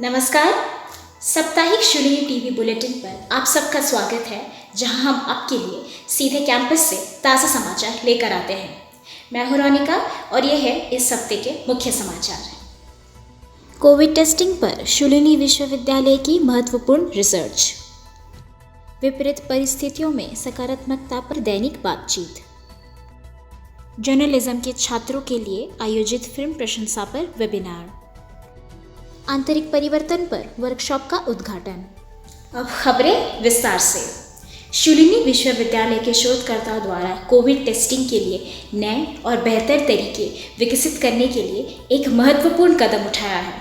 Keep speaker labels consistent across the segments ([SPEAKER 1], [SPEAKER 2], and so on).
[SPEAKER 1] नमस्कार। साप्ताहिक Shoolini TV bulletin पर आप सबका स्वागत है, जहां हम आपके लिए सीधे कैंपस से ताज़ा समाचार लेकर आते हैं। मैं हूं रोनिका और ये है इस हफ्ते के मुख्य समाचार। कोविड टेस्टिंग पर शूलिनी विश्वविद्यालय की महत्वपूर्ण रिसर्च। विपरीत परिस्थितियों में सकारात्मकता पर दैनिक बातचीत। जर्नलिज्म के छात्रों के लिए आयोजित फिल्म प्रशंसा पर वेबिनार। आंतरिक परिवर्तन पर वर्कशॉप का उद्घाटन। अब खबरें विस्तार से। शूलिनी विश्वविद्यालय के शोधकर्ताओं द्वारा कोविड टेस्टिंग के लिए नए और बेहतर तरीके विकसित करने के लिए एक महत्वपूर्ण कदम उठाया है।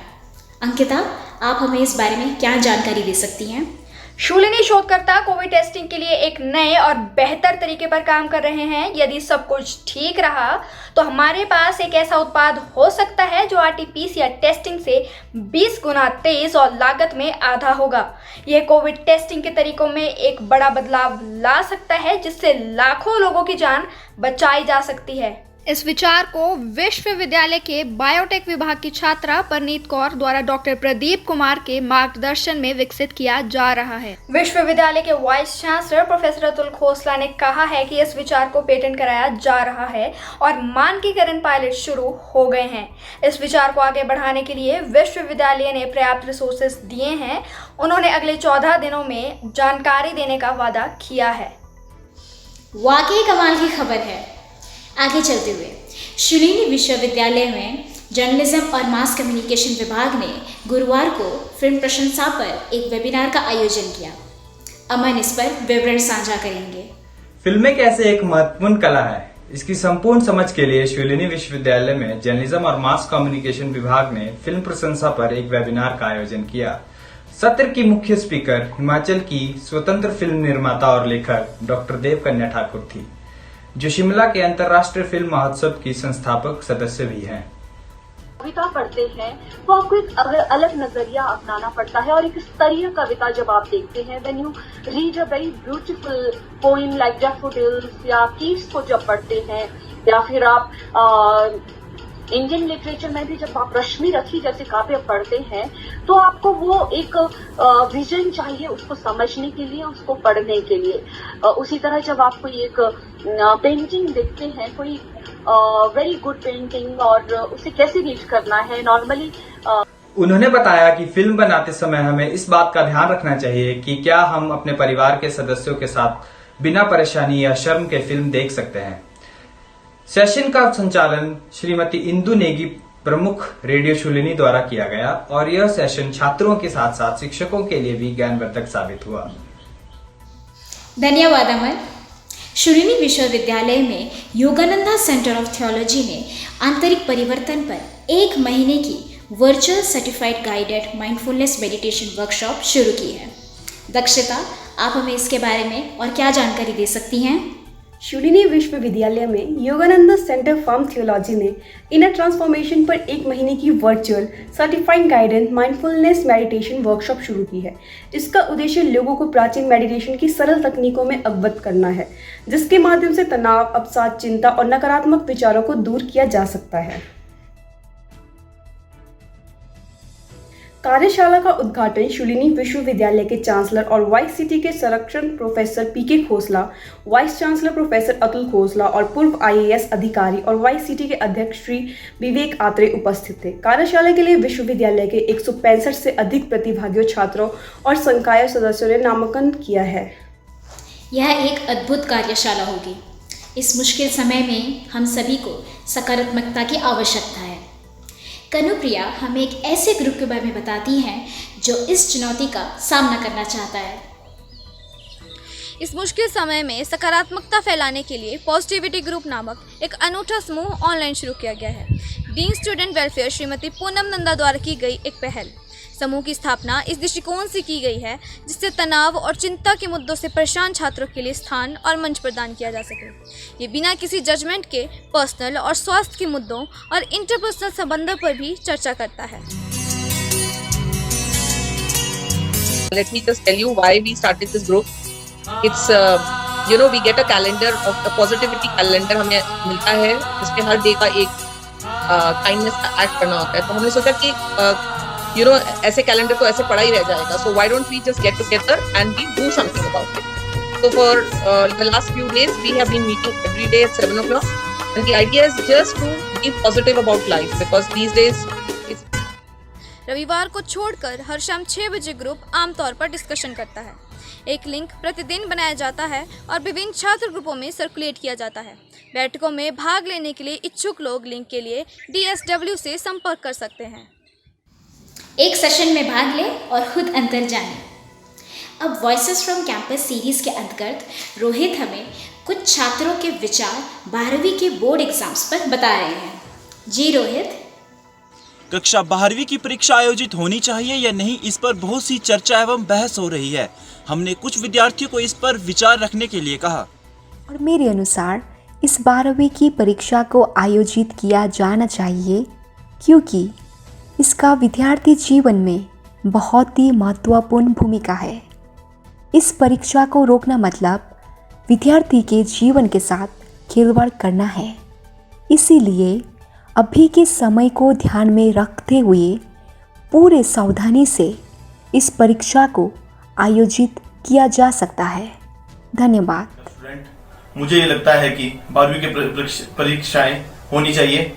[SPEAKER 1] अंकिता, आप हमें इस बारे में क्या जानकारी दे सकती हैं?
[SPEAKER 2] शूलिनी शोधकर्ता कोविड टेस्टिंग के लिए एक नए और बेहतर तरीके पर काम कर रहे हैं। यदि सब कुछ ठीक रहा तो हमारे पास एक ऐसा उत्पाद हो सकता है जो आरटी-पीसीआर टेस्टिंग से 20 गुना तेज और लागत में आधा होगा। यह कोविड टेस्टिंग के तरीकों में एक बड़ा बदलाव ला सकता है, जिससे लाखों लोगों की जान बचाई जा सकती है। इस विचार को विश्वविद्यालय के बायोटेक विभाग की छात्रा परनीत कौर द्वारा डॉक्टर प्रदीप कुमार के मार्गदर्शन में विकसित किया जा रहा है। विश्वविद्यालय के vice chancellor professor Atul Khosla ने कहा है कि इस विचार को पेटेंट कराया जा रहा है और मानकीकरण पायलट शुरू हो गए हैं। इस विचार को आगे बढ़ाने के लिए विश्वविद्यालय ने पर्याप्त रिसोर्सेज दिए हैं। उन्होंने अगले 14 दिनों में जानकारी देने का वादा किया है।
[SPEAKER 1] वाकई कमाल की खबर है। आगे चलते हुए शूलिनी विश्वविद्यालय में जर्नलिज्म और मास कम्युनिकेशन विभाग ने गुरुवार को फिल्म प्रशंसा पर एक वेबिनार का आयोजन किया। अमन इस पर विवरण साझा करेंगे।
[SPEAKER 3] फिल्में कैसे एक महत्वपूर्ण कला है, इसकी संपूर्ण समझ के लिए शूलिनी विश्वविद्यालय में जर्नलिज्म और मास कम्युनिकेशन विभाग ने फिल्म प्रशंसा पर एक वेबिनार का आयोजन किया। सत्र की मुख्य स्पीकर हिमाचल की स्वतंत्र फिल्म निर्माता और लेखक डॉक्टर देवकन्या ठाकुर थी, जो शिमला के अंतर्राष्ट्रीय फिल्म महोत्सव की संस्थापक सदस्य भी हैं।
[SPEAKER 4] कविता पढ़ते हैं तो आपको एक अलग नजरिया अपनाना पड़ता है, और एक स्तरीय कविता जब आप देखते हैं, when you read a very beautiful poem like daffodils या कीट्स को जब पढ़ते हैं, या फिर आप इंडियन लिटरेचर में भी जब आप रश्मि रथी जैसे काव्य पढ़ते हैं, तो आपको वो एक विजन चाहिए उसको समझने के लिए, उसको पढ़ने के लिए। उसी तरह जब आप कोई एक पेंटिंग देखते हैं, कोई वेरी गुड पेंटिंग, और उसे कैसे रीड करना है नॉर्मली।
[SPEAKER 3] उन्होंने बताया कि फिल्म बनाते समय हमें इस बात का ध्यान रखना चाहिए कि क्या हम अपने परिवार के सदस्यों के साथ बिना परेशानी या शर्म के फिल्म देख सकते हैं। सेशन का संचालन श्रीमती इंदु नेगी, प्रमुख रेडियो शूलिनी द्वारा किया गया, और यह सेशन छात्रों के साथ साथ शिक्षकों के लिए भी ज्ञानवर्धक साबित हुआ।
[SPEAKER 1] धन्यवाद अमन। शूलिनी विश्वविद्यालय में योगानंदा सेंटर ऑफ थियोलॉजी ने आंतरिक परिवर्तन पर 1 महीने की virtual certified guided mindfulness meditation workshop शुरू की है। दक्षिता, आप हमें इसके बारे में और क्या जानकारी दे सकती हैं?
[SPEAKER 5] शूलिनी विश्वविद्यालय में योगानंदा सेंटर फॉर थियोलॉजी ने इनर ट्रांसफॉर्मेशन पर 1 महीने की virtual certified guided mindfulness meditation workshop शुरू की है। इसका उद्देश्य लोगों को प्राचीन मेडिटेशन की सरल तकनीकों में अवगत करना है, जिसके माध्यम से तनाव, अवसाद, चिंता और नकारात्मक विचारों को दूर किया जा सकता है। कार्यशाला का उद्घाटन शूलिनी विश्वविद्यालय के चांसलर और वाइस सिटी के संरक्षण professor PK Khosla, vice chancellor professor Atul Khosla और पूर्व आईएएस अधिकारी और वाइस सिटी के अध्यक्ष श्री विवेक आत्रे उपस्थित थे। कार्यशाला के लिए विश्वविद्यालय के 165 से अधिक प्रतिभागियों, छात्रों और संकाय सदस्यों ने नामांकन किया है।
[SPEAKER 1] यह एक अद्भुत कार्यशाला होगी। इस मुश्किल समय में हम सभी को सकारात्मकता की आवश्यकता है। कनुप्रिया हमें एक ऐसे ग्रुप के बारे में बताती हैं जो इस चुनौती का सामना करना चाहता है।
[SPEAKER 2] इस मुश्किल समय में सकारात्मकता फैलाने के लिए पॉजिटिविटी ग्रुप नामक एक अनूठा समूह ऑनलाइन शुरू किया गया है। Dean student welfare Shrimati Poonam Nanda द्वारा की गई एक पहल। समूह की स्थापना इस दृष्टिकोण से की गई है जिससे तनाव और चिंता के मुद्दों से परेशान छात्रों के लिए स्थान और मंच प्रदान किया जा सके। ये बिना किसी जजमेंट के पर्सनल और स्वास्थ्य के मुद्दों और इंटरपर्सनल संबंधों पर भी चर्चा करता है।
[SPEAKER 6] Let me just tell you why we started this group. It's we get a calendar of a positivity calendar हमें मिलता है, जिसमें हर डे का एक काइंडनेस का एक्ट करना होता है। तो हमने सोचा कि यू नो ऐसे कैलेंडर तो ऐसे पड़ा ही रह जाएगा. So why don't we just get together and we do something about it. So for the last few days, we have been meeting every day at 7 o'clock. And the idea is just to be positive about life because these days it's...
[SPEAKER 2] रविवार को छोड़कर हर शाम 6 बजे group आमतौर पर discussion करता है. एक लिंक प्रतिदिन बनाया जाता है और विभिन्न छात्र ग्रुपों में सर्कुलेट किया जाता है. बैठकों में भाग लेने के लिए इच्छुक लोग लिंक के लिए DSW से संपर्क कर सकते हैं.
[SPEAKER 1] एक सेशन में भाग लें और खुद अंतर जानें. अब वॉइसेस फ्रॉम कैंपस सीरीज़ के अंतर्गत रोहित हमें कुछ छात्रों के विचार 12वीं के बोर्ड एग्जाम्स पर बता रहे हैं. जी रोहित.
[SPEAKER 7] कक्षा 12वीं की परीक्षा आयोजित होनी चाहिए या नहीं, इस पर बहुत सी चर्चा एवं बहस हो रही है. हमने कुछ विद्यार्थियों को इस पर विचार रखने के लिए कहा.
[SPEAKER 8] और मेरे अनुसार इस 12वीं की परीक्षा को आयोजित किया जाना चाहिए क्योंकि इसका विद्यार्थी जीवन में बहुत ही महत्वपूर्ण भूमिका है. इस परीक्षा को रोकना मतलब विद्यार्थी के जीवन के साथ खिलवाड़ करना है. इसीलिए अभी के समय को ध्यान में रखते हुए पूरे सावधानी से इस परीक्षा को आयोजित किया जा सकता है. धन्यवाद.
[SPEAKER 9] मुझे ये लगता है कि 12वीं की परीक्षाएं होनी चाहिए.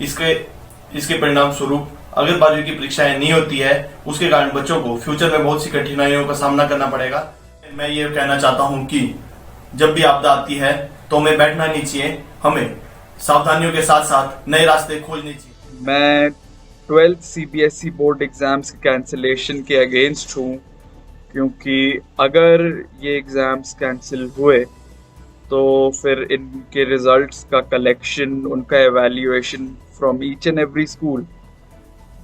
[SPEAKER 9] इसके परिणाम स्वरूप अगर 12वीं की परीक्षाएं नहीं होती है उसके कारण बच्चों को फ्यूचर में बहुत सी कठिनाइयों का सामना करना पड़ेगा. मैं ये कहना चाहता हूं कि जब भी आपदा आती है तो हमें बैठना नहीं चाहिए. हमें सावधानियों के साथ साथ नए रास्ते खोजने चाहिए.
[SPEAKER 10] मैं 12th CBSE बोर्ड एग्जाम्स के कैंसिलेशन के अगेंस्ट हूँ क्योंकि अगर ये एग्ज़ाम्स कैंसिल हुए तो फिर इनके रिजल्ट्स का कलेक्शन, उनका evaluation from each and every school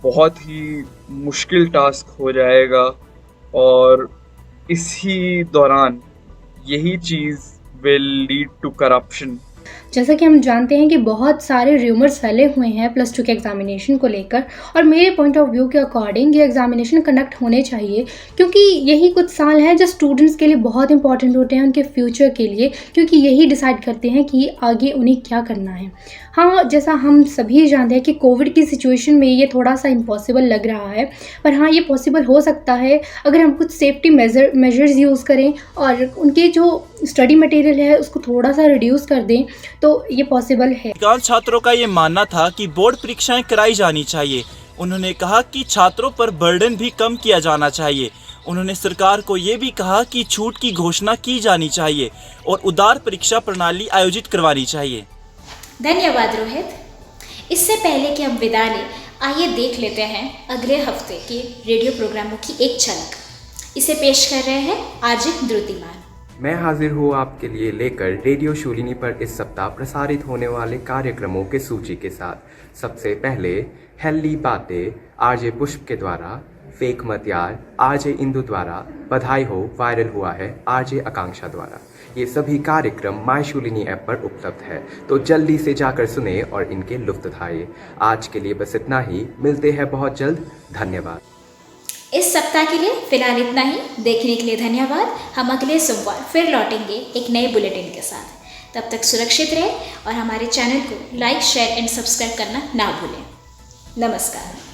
[SPEAKER 10] बहुत ही मुश्किल टास्क हो जाएगा और इसी दौरान यही चीज़ विल लीड टू करप्शन.
[SPEAKER 11] जैसा कि हम जानते हैं कि बहुत सारे र्यूमर्स फैले हुए हैं +2 के एग्जामिनेशन को लेकर और मेरे पॉइंट ऑफ व्यू के अकॉर्डिंग ये एग्जामिनेशन कंडक्ट होने चाहिए क्योंकि यही कुछ साल हैं जो स्टूडेंट्स के लिए बहुत इंपॉर्टेंट होते हैं उनके फ्यूचर के लिए क्योंकि यही डिसाइड करते हैं कि आगे उन्हें क्या करना है. हाँ, जैसा हम सभी जानते हैं कि कोविड की सिचुएशन में ये थोड़ा सा इम्पॉसिबल लग रहा है पर हाँ ये पॉसिबल हो सकता है अगर हम कुछ सेफ्टी मेजर्स यूज़ करें और उनके जो स्टडी मटेरियल है उसको थोड़ा सा रिड्यूस कर दें तो ये पॉसिबल है.
[SPEAKER 7] अधिकांश छात्रों का ये मानना था कि बोर्ड परीक्षाएं कराई जानी चाहिए. उन्होंने कहा कि छात्रों पर बर्डन भी कम किया जाना चाहिए. उन्होंने सरकार को ये भी कहा कि छूट की घोषणा की जानी चाहिए और उदार परीक्षा प्रणाली आयोजित करवानी चाहिए.
[SPEAKER 1] धन्यवाद रोहित. इससे पहले कि हम विदा लें, आइए देख लेते हैं अगले हफ्ते के रेडियो प्रोग्रामों की एक झलक. इसे पेश कर रहे हैं आरजे द्रुतिमान.
[SPEAKER 12] मैं हाजिर हूँ आपके लिए लेकर रेडियो शूलिनी पर इस सप्ताह प्रसारित होने वाले कार्यक्रमों के सूची के साथ. सबसे पहले हेल्दी बातें आरजे पुष्प के द्वारा, फेक मत यार आरजे इंदु द्वारा, बधाई हो वायरल हुआ है आरजे आकांक्षा द्वारा. ये सभी कार्यक्रम माय शूलिनी ऐप पर उपलब्ध है तो जल्दी से जाकर सुने और इनके लुत्फ उठाइए. आज के लिए बस इतना ही. मिलते हैं बहुत जल्द. धन्यवाद.
[SPEAKER 1] इस सप्ताह के लिए फिलहाल इतना ही. देखने के लिए धन्यवाद. हम अगले सोमवार फिर लौटेंगे एक नए बुलेटिन के साथ. तब तक सुरक्षित रहें और हमारे चैनल को लाइक, शेयर एंड सब्सक्राइब करना ना भूलें. नमस्कार.